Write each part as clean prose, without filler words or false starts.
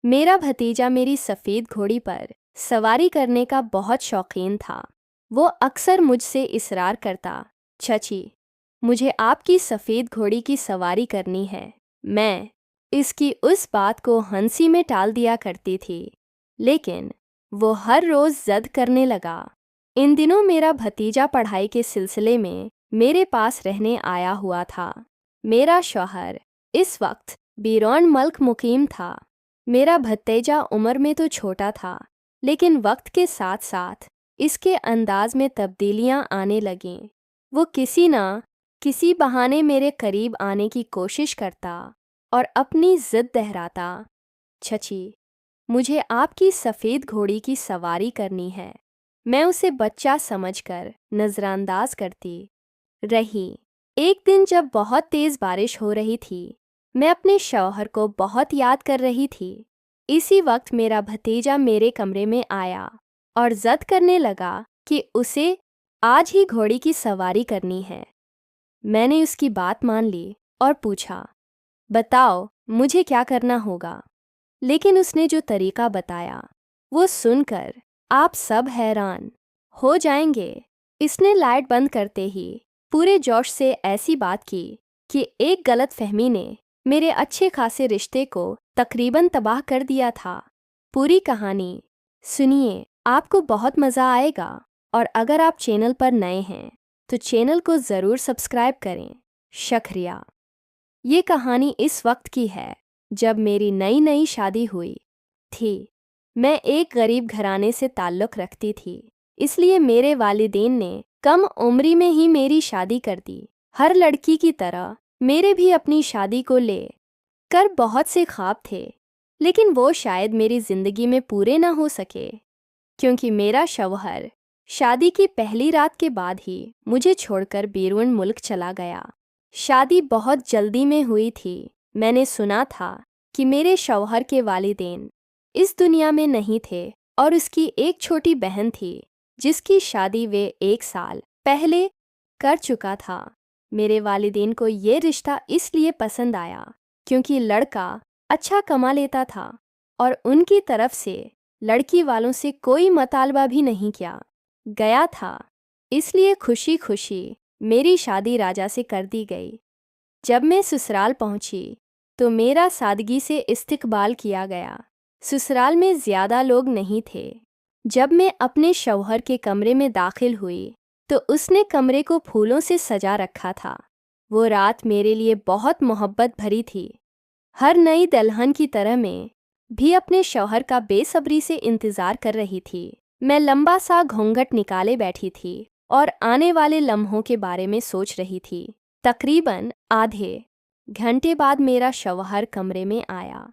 मेरा भतीजा मेरी सफ़ेद घोड़ी पर सवारी करने का बहुत शौकीन था। वो अक्सर मुझसे इसरार करता, चाची, मुझे आपकी सफ़ेद घोड़ी की सवारी करनी है। मैं इसकी उस बात को हंसी में टाल दिया करती थी, लेकिन वो हर रोज़ ज़द करने लगा। इन दिनों मेरा भतीजा पढ़ाई के सिलसिले में मेरे पास रहने आया हुआ था। मेरा शौहर इस वक्त बीरौन मुल्क मुकीम था। मेरा भतीजा उम्र में तो छोटा था, लेकिन वक्त के साथ साथ इसके अंदाज में तब्दीलियां आने लगीं। वो किसी ना किसी बहाने मेरे करीब आने की कोशिश करता और अपनी ज़िद दोहराता, छची, मुझे आपकी सफ़ेद घोड़ी की सवारी करनी है। मैं उसे बच्चा समझकर नज़रअंदाज करती रही। एक दिन जब बहुत तेज़ बारिश हो रही थी, मैं अपने शौहर को बहुत याद कर रही थी। इसी वक्त मेरा भतीजा मेरे कमरे में आया और ज़द करने लगा कि उसे आज ही घोड़ी की सवारी करनी है। मैंने उसकी बात मान ली और पूछा, बताओ मुझे क्या करना होगा। लेकिन उसने जो तरीका बताया, वो सुनकर आप सब हैरान हो जाएंगे। इसने लाइट बंद करते ही पूरे जोश से ऐसी बात की कि एक गलत फहमी ने मेरे अच्छे खासे रिश्ते को तकरीबन तबाह कर दिया था। पूरी कहानी सुनिए, आपको बहुत मज़ा आएगा। और अगर आप चैनल पर नए हैं तो चैनल को ज़रूर सब्सक्राइब करें। शुक्रिया। ये कहानी इस वक्त की है जब मेरी नई नई शादी हुई थी। मैं एक गरीब घराने से ताल्लुक़ रखती थी, इसलिए मेरे वालिदैन ने कम उम्री में ही मेरी शादी कर दी। हर लड़की की तरह मेरे भी अपनी शादी को ले कर बहुत से ख्वाब थे, लेकिन वो शायद मेरी ज़िंदगी में पूरे ना हो सके, क्योंकि मेरा शौहर शादी की पहली रात के बाद ही मुझे छोड़कर बैरून मुल्क चला गया। शादी बहुत जल्दी में हुई थी। मैंने सुना था कि मेरे शौहर के वालिदैन इस दुनिया में नहीं थे और उसकी एक छोटी बहन थी जिसकी शादी वे 1 साल पहले कर चुका था। मेरे वालिदैन को ये रिश्ता इसलिए पसंद आया क्योंकि लड़का अच्छा कमा लेता था और उनकी तरफ से लड़की वालों से कोई मुतालबा भी नहीं किया गया था। इसलिए खुशी खुशी मेरी शादी राजा से कर दी गई। जब मैं ससुराल पहुंची तो मेरा सादगी से इस्तकबाल किया गया। ससुराल में ज़्यादा लोग नहीं थे। जब मैं अपने शौहर के कमरे में दाखिल हुई तो उसने कमरे को फूलों से सजा रखा था। वो रात मेरे लिए बहुत मोहब्बत भरी थी। हर नई दुल्हन की तरह मैं भी अपने शौहर का बेसब्री से इंतज़ार कर रही थी। मैं लंबा सा घूंघट निकाले बैठी थी और आने वाले लम्हों के बारे में सोच रही थी। तकरीबन आधे घंटे बाद मेरा शौहर कमरे में आया।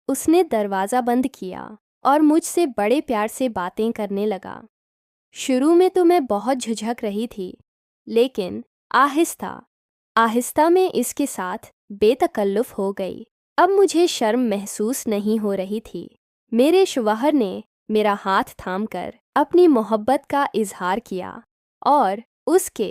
उसने दरवाज़ा बंद किया और मुझसे बड़े प्यार से बातें करने लगा। शुरू में तो मैं बहुत झिझक रही थी, लेकिन आहिस्ता आहिस्ता मैं इसके साथ बेतकल्लुफ़ हो गई। अब मुझे शर्म महसूस नहीं हो रही थी। मेरे शौहर ने मेरा हाथ थामकर अपनी मोहब्बत का इजहार किया और उसके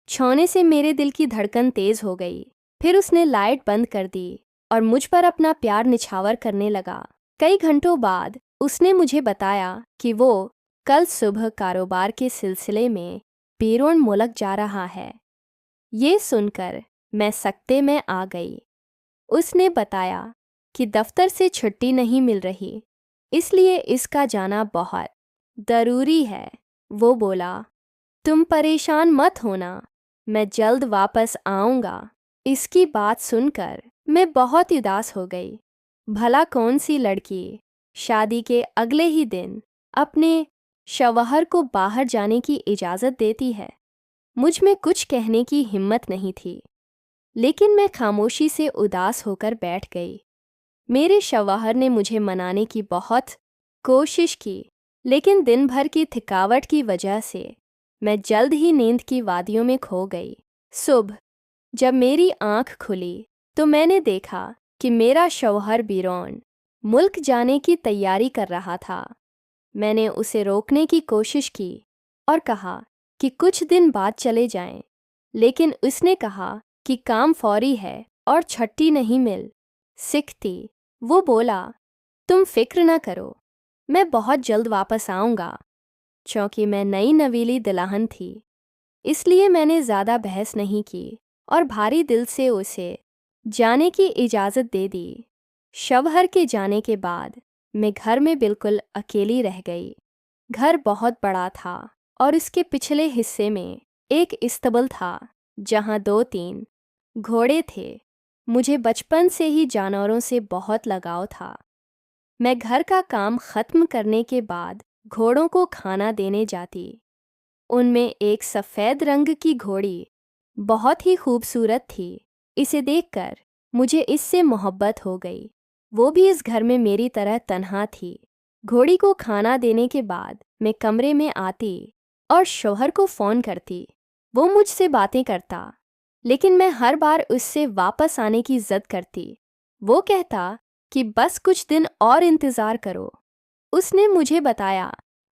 छूने से मेरे दिल की धड़कन तेज़ हो गई। फिर उसने लाइट बंद कर दी और मुझ पर अपना प्यार निछावर करने लगा। कई घंटों बाद उसने मुझे बताया कि वो कल सुबह कारोबार के सिलसिले में बैरून मुल्क जा रहा है। ये सुनकर मैं सकते में आ गई। उसने बताया कि दफ्तर से छुट्टी नहीं मिल रही, इसलिए इसका जाना बहुत ज़रूरी है। वो बोला, तुम परेशान मत होना, मैं जल्द वापस आऊँगा। इसकी बात सुनकर मैं बहुत उदास हो गई। भला कौन सी लड़की शादी के अगले ही दिन अपने शौहर को बाहर जाने की इजाज़त देती है। मुझ में कुछ कहने की हिम्मत नहीं थी, लेकिन मैं खामोशी से उदास होकर बैठ गई। मेरे शौहर ने मुझे मनाने की बहुत कोशिश की, लेकिन दिन भर की थकावट की वजह से मैं जल्द ही नींद की वादियों में खो गई। सुबह जब मेरी आंख खुली तो मैंने देखा कि मेरा शौहर बैरून मुल्क जाने की तैयारी कर रहा था। मैंने उसे रोकने की कोशिश की और कहा कि कुछ दिन बाद चले जाएं, लेकिन उसने कहा कि काम फौरी है और छुट्टी नहीं मिल सकती। वो बोला, तुम फिक्र न करो, मैं बहुत जल्द वापस आऊँगा। क्योंकि मैं नई नवीली दुल्हन थी, इसलिए मैंने ज़्यादा बहस नहीं की और भारी दिल से उसे जाने की इजाज़त दे दी। शवहर के जाने के बाद मैं घर में बिल्कुल अकेली रह गई। घर बहुत बड़ा था और उसके पिछले हिस्से में एक इस्तबल था जहाँ 2-3 घोड़े थे। मुझे बचपन से ही जानवरों से बहुत लगाव था। मैं घर का काम ख़त्म करने के बाद घोड़ों को खाना देने जाती। उनमें एक सफ़ेद रंग की घोड़ी बहुत ही खूबसूरत थी। इसे देखकर मुझे इससे मोहब्बत हो गई। वो भी इस घर में मेरी तरह तन्हा थी। घोड़ी को खाना देने के बाद मैं कमरे में आती और शौहर को फ़ोन करती। वो मुझसे बातें करता, लेकिन मैं हर बार उससे वापस आने की ज़िद करती। वो कहता कि बस कुछ दिन और इंतज़ार करो। उसने मुझे बताया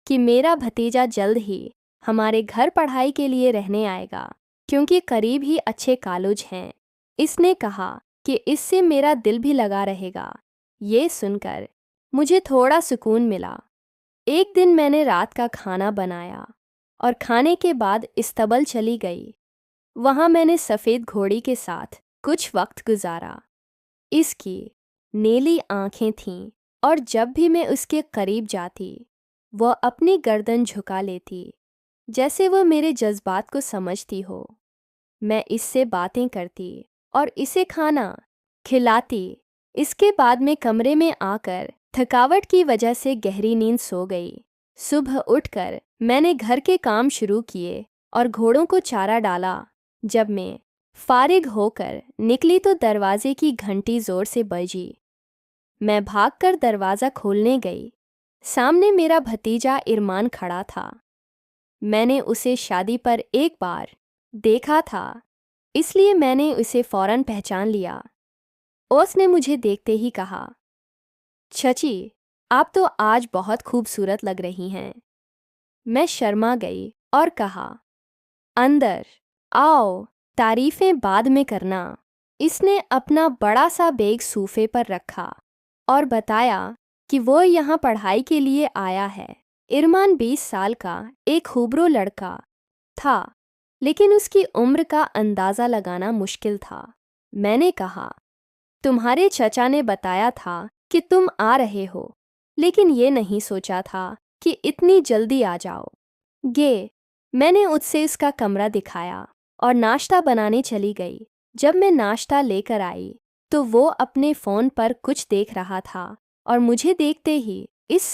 कि मेरा भतीजा जल्द ही हमारे घर पढ़ाई के लिए रहने आएगा, क्योंकि करीब ही अच्छे कॉलेज हैं। इसने कहा कि इससे मेरा दिल भी लगा रहेगा। ये सुनकर मुझे थोड़ा सुकून मिला। एक दिन मैंने रात का खाना बनाया और खाने के बाद इस्तबल चली गई। वहाँ मैंने सफ़ेद घोड़ी के साथ कुछ वक्त गुजारा। इसकी नीली आंखें थीं और जब भी मैं उसके करीब जाती, वह अपनी गर्दन झुका लेती, जैसे वह मेरे जज्बात को समझती हो। मैं इससे बातें करती और इसे खाना खिलाती। इसके बाद मैं कमरे में आकर थकावट की वजह से गहरी नींद सो गई। सुबह उठकर मैंने घर के काम शुरू किए और घोड़ों को चारा डाला। जब मैं फारिग होकर निकली तो दरवाजे की घंटी ज़ोर से बजी। मैं भागकर दरवाज़ा खोलने गई। सामने मेरा भतीजा इरमान खड़ा था। मैंने उसे शादी पर एक बार देखा था, इसलिए मैंने उसे फ़ौरन पहचान लिया। उसने मुझे देखते ही कहा, चाची, आप तो आज बहुत खूबसूरत लग रही हैं। मैं शर्मा गई और कहा, अंदर आओ, तारीफ़ें बाद में करना। इसने अपना बड़ा सा बैग सोफे पर रखा और बताया कि वो यहाँ पढ़ाई के लिए आया है। इरमान 20 साल का एक खूबरू लड़का था, लेकिन उसकी उम्र का अंदाज़ा लगाना मुश्किल था। मैंने कहा, तुम्हारे चचा ने बताया था कि तुम आ रहे हो, लेकिन ये नहीं सोचा था कि इतनी जल्दी आ जाओ। मैंने उससे उसका कमरा दिखाया और नाश्ता बनाने चली गई। जब मैं नाश्ता लेकर आई तो वो अपने फ़ोन पर कुछ देख रहा था और मुझे देखते ही इस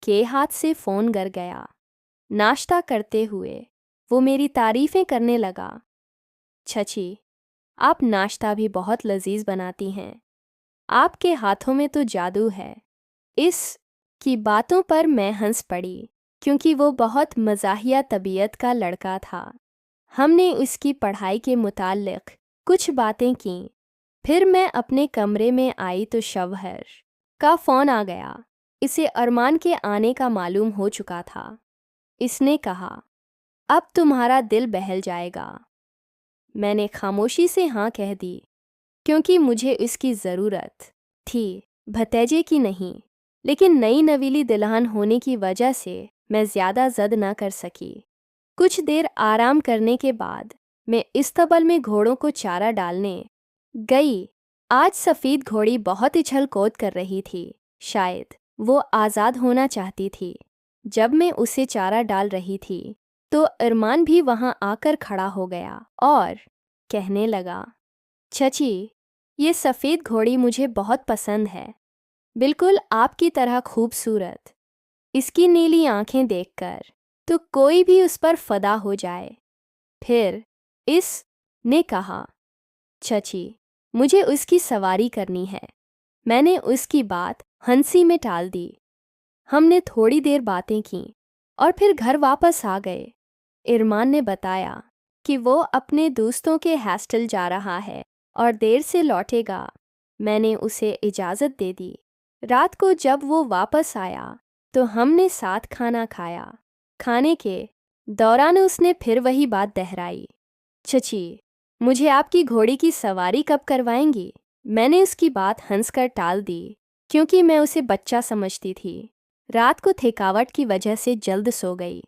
के हाथ से फ़ोन गिर गया। नाश्ता करते हुए वो मेरी तारीफ़ें करने लगा। चाची, आप नाश्ता भी बहुत लजीज बनाती हैं। आपके हाथों में तो जादू है। इस की बातों पर मैं हंस पड़ी, क्योंकि वो बहुत मज़ाहिया तबीयत का लड़का था। हमने उसकी पढ़ाई के मुताल्लिक़ कुछ बातें कीं। फिर मैं अपने कमरे में आई तो शवहर का फ़ोन आ गया। इसे अरमान के आने का मालूम हो चुका था। इसने कहा, अब तुम्हारा दिल बहल जाएगा। मैंने खामोशी से हाँ कह दी, क्योंकि मुझे इसकी ज़रूरत थी, भतीजे की नहीं। लेकिन नई नवीली दुल्हन होने की वजह से मैं ज़्यादा ज़द न कर सकी। कुछ देर आराम करने के बाद मैं इस्तबल में घोड़ों को चारा डालने गई। आज सफ़ेद घोड़ी बहुत उछल कूद कर रही थी। शायद वो आज़ाद होना चाहती थी। जब मैं उसे चारा डाल रही थी तो अरमान भी वहाँ आकर खड़ा हो गया और कहने लगा, चाची, ये सफ़ेद घोड़ी मुझे बहुत पसंद है, बिल्कुल आपकी तरह खूबसूरत। इसकी नीली आंखें देखकर तो कोई भी उस पर फ़िदा हो जाए। फिर इस ने कहा, चाची, मुझे उसकी सवारी करनी है। मैंने उसकी बात हंसी में टाल दी। हमने थोड़ी देर बातें की और फिर घर वापस आ गए। इरमान ने बताया कि वो अपने दोस्तों के हॉस्टल जा रहा है और देर से लौटेगा। मैंने उसे इजाज़त दे दी। रात को जब वो वापस आया तो हमने साथ खाना खाया। खाने के दौरान उसने फिर वही बात दोहराई, चाची, मुझे आपकी घोड़ी की सवारी कब करवाएंगी? मैंने उसकी बात हंसकर टाल दी क्योंकि मैं उसे बच्चा समझती थी। रात को थकावट की वजह से जल्द सो गई।